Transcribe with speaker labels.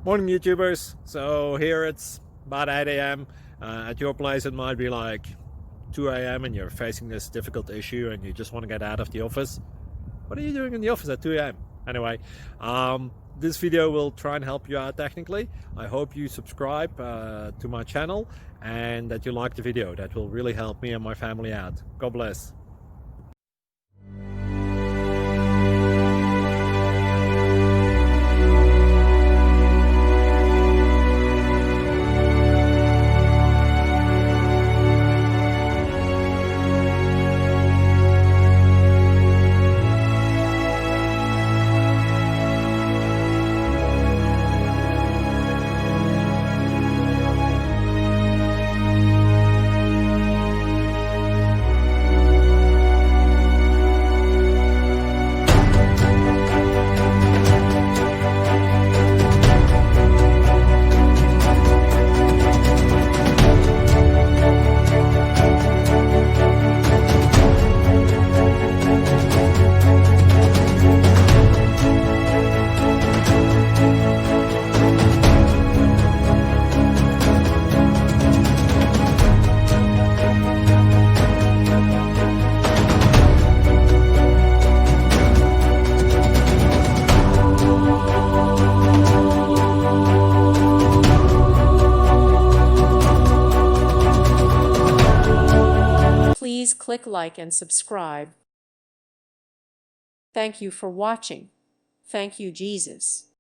Speaker 1: Morning, YouTubers. So here it's about 8 a.m. At your place, it might be like 2 a.m. and you're facing this difficult issue and you just want to get out of the office. What are you doing in the office at 2 a.m.? Anyway, this video will try and help you out technically. I hope you subscribe to my channel and that you like the video. That will really help me and my family out. God bless.
Speaker 2: Please click like and subscribe. Thank you for watching. Thank you, Jesus.